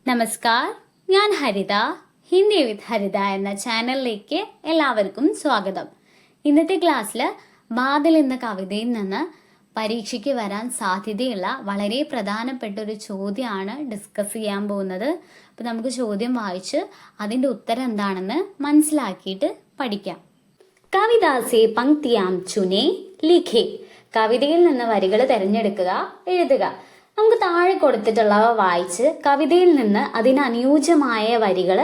നമസ്കാർ, ഞാൻ ഹരിത. ഹിന്ദി വിത്ത് ഹരിത എന്ന ചാനലിലേക്ക് എല്ലാവർക്കും സ്വാഗതം. ഇന്നത്തെ ക്ലാസ്സിൽ ബാദൽ എന്ന കവിതയിൽ നിന്ന് പരീക്ഷയ്ക്ക് വരാൻ സാധ്യതയുള്ള വളരെ പ്രധാനപ്പെട്ട ഒരു ചോദ്യമാണ് ഡിസ്കസ് ചെയ്യാൻ പോകുന്നത്. അപ്പോൾ നമുക്ക് ചോദ്യം വായിച്ച് അതിൻ്റെ ഉത്തരം എന്താണെന്ന് മനസ്സിലാക്കിയിട്ട് പഠിക്കാം. കവിതാസെ പങ്ക്തിയാം ചുനെ ലിഖേ. കവിതയിൽ നിന്ന് വരികൾ തിരഞ്ഞെടുക്കുക, എഴുതുക. നമുക്ക് താഴെ കൊടുത്തിട്ടുള്ളവ വായിച്ച് കവിതയിൽ നിന്ന് അതിനനുയോജ്യമായ വരികൾ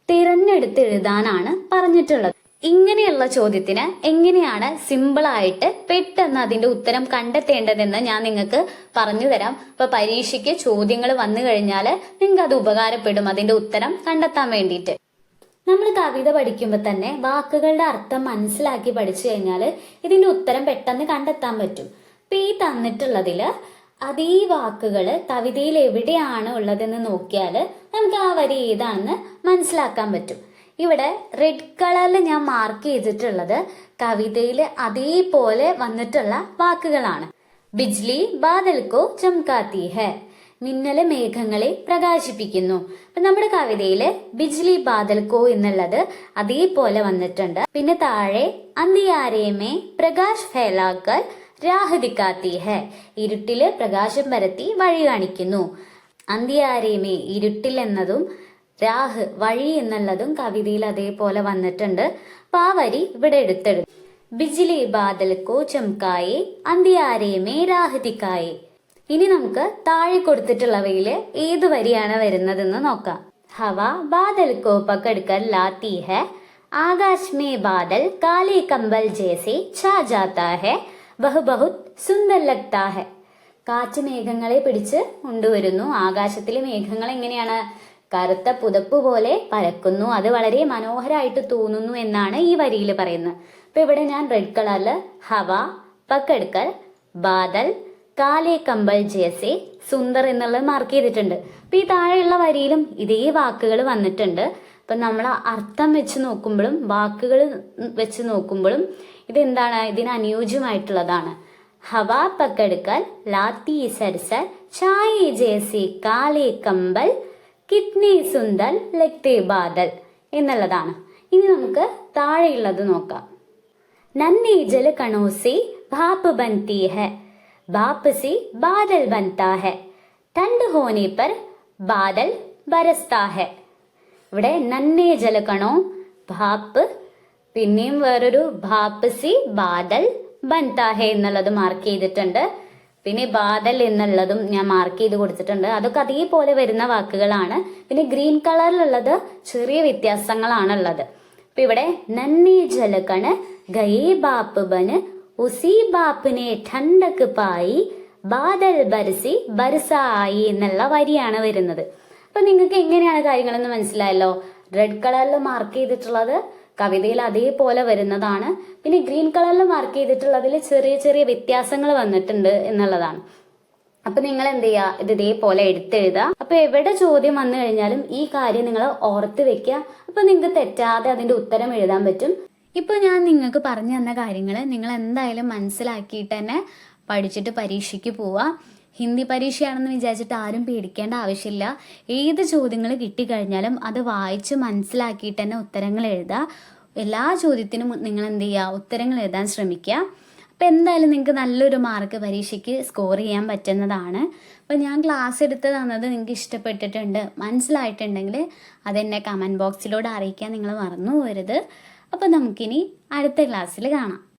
തിരഞ്ഞെടുത്ത് എഴുതാനാണ് പറഞ്ഞിട്ടുള്ളത്. ഇങ്ങനെയുള്ള ചോദ്യത്തിന് എങ്ങനെയാണ് സിമ്പിളായിട്ട് പെട്ടെന്ന് അതിന്റെ ഉത്തരം കണ്ടെത്തേണ്ടതെന്ന് ഞാൻ നിങ്ങൾക്ക് പറഞ്ഞു തരാം. അപ്പൊ പരീക്ഷയ്ക്ക് ചോദ്യങ്ങൾ വന്നു കഴിഞ്ഞാൽ നിങ്ങൾക്ക് അത് ഉപകാരപ്പെടും അതിന്റെ ഉത്തരം കണ്ടെത്താൻ വേണ്ടിയിട്ട്. നമ്മൾ കവിത പഠിക്കുമ്പോൾ തന്നെ വാക്കുകളുടെ അർത്ഥം മനസ്സിലാക്കി പഠിച്ചു കഴിഞ്ഞാൽ ഇതിന്റെ ഉത്തരം പെട്ടെന്ന് കണ്ടെത്താൻ പറ്റും. ഇപ്പൊ ഈ തന്നിട്ടുള്ളതില് അതേ വാക്കുകള് കവിതയിൽ എവിടെയാണ് ഉള്ളതെന്ന് നോക്കിയാൽ നമുക്ക് ആ വരി ഏതാണെന്ന് മനസ്സിലാക്കാൻ പറ്റും. ഇവിടെ റെഡ് കളറിൽ ഞാൻ മാർക്ക് ചെയ്തിട്ടുള്ളത് കവിതയിൽ അതേപോലെ വന്നിട്ടുള്ള വാക്കുകളാണ്. ബിജ്ലി ബാദൽക്കോ ചംകാത്തി ഹെ. മിന്നല് മേഘങ്ങളെ പ്രകാശിപ്പിക്കുന്നു. അപ്പൊ നമ്മുടെ കവിതയില് ബിജ്ലി ബാദൽക്കോ എന്നുള്ളത് അതേപോലെ വന്നിട്ടുണ്ട്. പിന്നെ താഴെ അന്തിയാരേമേ പ്രകാശ് ഫേലാക്കർ രാഹ് ദിക്കാത്തി ഹെ. ഇരുട്ടില് പ്രകാശം പരത്തി വഴി കാണിക്കുന്നു. അന്തിയാരേമേ ഇരുട്ടിൽ എന്നതും രാഹ് വഴി എന്നുള്ളതും കവിതയിൽ അതേപോലെ വന്നിട്ടുണ്ട്. അപ്പൊ ആ വരി ഇവിടെ എടുത്തെടുത്തു. ബിജ്ലി ബാദൽക്കോ ചംകായേ അന്തിയാരേമേ രാഹ് ദിക്കായേ. ഇനി നമുക്ക് താഴെ കൊടുത്തിട്ടുള്ളവയില് ഏത് വരിയാണ് വരുന്നതെന്ന് നോക്കാം. ഹവ ബാദൽക്കോ പക്കഡ്കർ ലാത്തി ഹെ. ആകാശ് മേ ബാദൽ കാലേ കമ്പൽ ജേസെ ഛാ ജാതാ ഹെ. വഹ് ബഹുത് സുന്ദർ ലഗ്താ ഹെ. കാറ്റ് മേഘങ്ങളെ പിടിച്ച് കൊണ്ടുവരുന്നു. ആകാശത്തിലെ മേഘങ്ങൾ എങ്ങനെയാണ്? കറുത്ത പുതപ്പ് പോലെ പരക്കുന്നു. അത് വളരെ മനോഹരമായിട്ട് തോന്നുന്നു എന്നാണ് ഈ വരിയിൽ പറയുന്നത്. അപ്പൊ ഇവിടെ ഞാൻ റെഡ് കളറില് ഹവ പക്കഡ്കർ ബാദൽ കാലേ കമ്പൽ ജേസെ സുന്ദർ എന്നുള്ളത് മാർക്ക് ചെയ്തിട്ടുണ്ട്. അപ്പൊ ഈ താഴെയുള്ള വരിയിലും ഇതേ വാക്കുകൾ വന്നിട്ടുണ്ട്. അപ്പൊ നമ്മൾ അർത്ഥം വെച്ച് നോക്കുമ്പോഴും വാക്കുകൾ വെച്ച് നോക്കുമ്പോഴും ഇതെന്താണ്? ഇതിന് അനുയോജ്യമായിട്ടുള്ളതാണ്. ഹവ പക്കഡ്കർ ലാത്തി സർസർ ഛായേ ജേസെ കാലേ കമ്പൽ കിത്നെ സുന്ദർ ലഗ്തേ ബാദൽ എന്നുള്ളതാണ്. ഇനി നമുക്ക് താഴെയുള്ളത് നോക്കാം. നന്നേ ജല കണോസെ ഭാപ് ബൻതി ഹെ. भाप से बादल बनता है. ठंड होने पर बादल बरसता है. ഇവിടെ നന്നേ ജലകണോ ഭാപ്പ്, പിന്നെയും വേറൊരു ഭാപ്പ് സി ബാദൽ ബൻതാ ഹെ എന്നുള്ളത് മാർക്ക് ചെയ്തിട്ടുണ്ട്. പിന്നെ ബാദൽ എന്നുള്ളതും ഞാൻ മാർക്ക് ചെയ്ത് കൊടുത്തിട്ടുണ്ട്. അതൊക്കെ അതേപോലെ വരുന്ന വാക്കുകളാണ്. പിന്നെ ഗ്രീൻ കളറിലുള്ളത് ചെറിയ വ്യത്യാസങ്ങളാണുള്ളത്. അപ്പൊ ഇവിടെ നന്നേ ജലകണ് ഗയേ ബാപ്പ് ബന് ഉസി ബാപ്പിനെ ഠണ്ടക്ക് പായി ബാദൽ ബർസി ബർസായി എന്നുള്ള വരിയാണ് വരുന്നത്. അപ്പൊ നിങ്ങൾക്ക് എങ്ങനെയാണ് കാര്യങ്ങളെന്ന് മനസ്സിലായല്ലോ. റെഡ് കളറിൽ മാർക്ക് ചെയ്തിട്ടുള്ളത് കവിതയിൽ അതേപോലെ വരുന്നതാണ്. പിന്നെ ഗ്രീൻ കളറിൽ മാർക്ക് ചെയ്തിട്ടുള്ളതിൽ ചെറിയ ചെറിയ വ്യത്യാസങ്ങൾ വന്നിട്ടുണ്ട് എന്നുള്ളതാണ്. അപ്പൊ നിങ്ങൾ എന്ത് ചെയ്യുക, ഇത് ഇതേപോലെ എടുത്തെഴുതുക. അപ്പൊ എവിടെ ചോദ്യം വന്നു കഴിഞ്ഞാലും ഈ കാര്യം നിങ്ങൾ ഓർത്ത് വെക്കുക. അപ്പൊ നിങ്ങൾക്ക് തെറ്റാതെ അതിന്റെ ഉത്തരം എഴുതാൻ പറ്റും. ഇപ്പോൾ ഞാൻ നിങ്ങൾക്ക് പറഞ്ഞു തന്ന കാര്യങ്ങൾ നിങ്ങൾ എന്തായാലും മനസ്സിലാക്കിയിട്ട് തന്നെ പഠിച്ചിട്ട് പരീക്ഷയ്ക്ക് പോവുക. ഹിന്ദി പരീക്ഷയാണെന്ന് വിചാരിച്ചിട്ട് ആരും പേടിക്കേണ്ട ആവശ്യമില്ല. ഏത് ചോദ്യങ്ങൾ കിട്ടിക്കഴിഞ്ഞാലും അത് വായിച്ച് മനസ്സിലാക്കിയിട്ട് തന്നെ ഉത്തരങ്ങൾ എഴുതുക. എല്ലാ ചോദ്യത്തിനും നിങ്ങൾ എന്ത് ചെയ്യുക, ഉത്തരങ്ങൾ എഴുതാൻ ശ്രമിക്കുക. അപ്പോൾ എന്തായാലും നിങ്ങൾക്ക് നല്ലൊരു മാർക്ക് പരീക്ഷയ്ക്ക് സ്കോർ ചെയ്യാൻ പറ്റുന്നതാണ്. അപ്പോൾ ഞാൻ ക്ലാസ് എടുത്ത് തന്നത് നിങ്ങൾക്ക് ഇഷ്ടപ്പെട്ടിട്ടുണ്ട്, മനസ്സിലായിട്ടുണ്ടെങ്കിൽ അതെന്നെ കമൻറ്റ് ബോക്സിലൂടെ അറിയിക്കാൻ നിങ്ങൾ മറന്നു പോകരുത്. അപ്പോൾ നമുക്കിനി അടുത്ത ക്ലാസ്സിൽ കാണാം.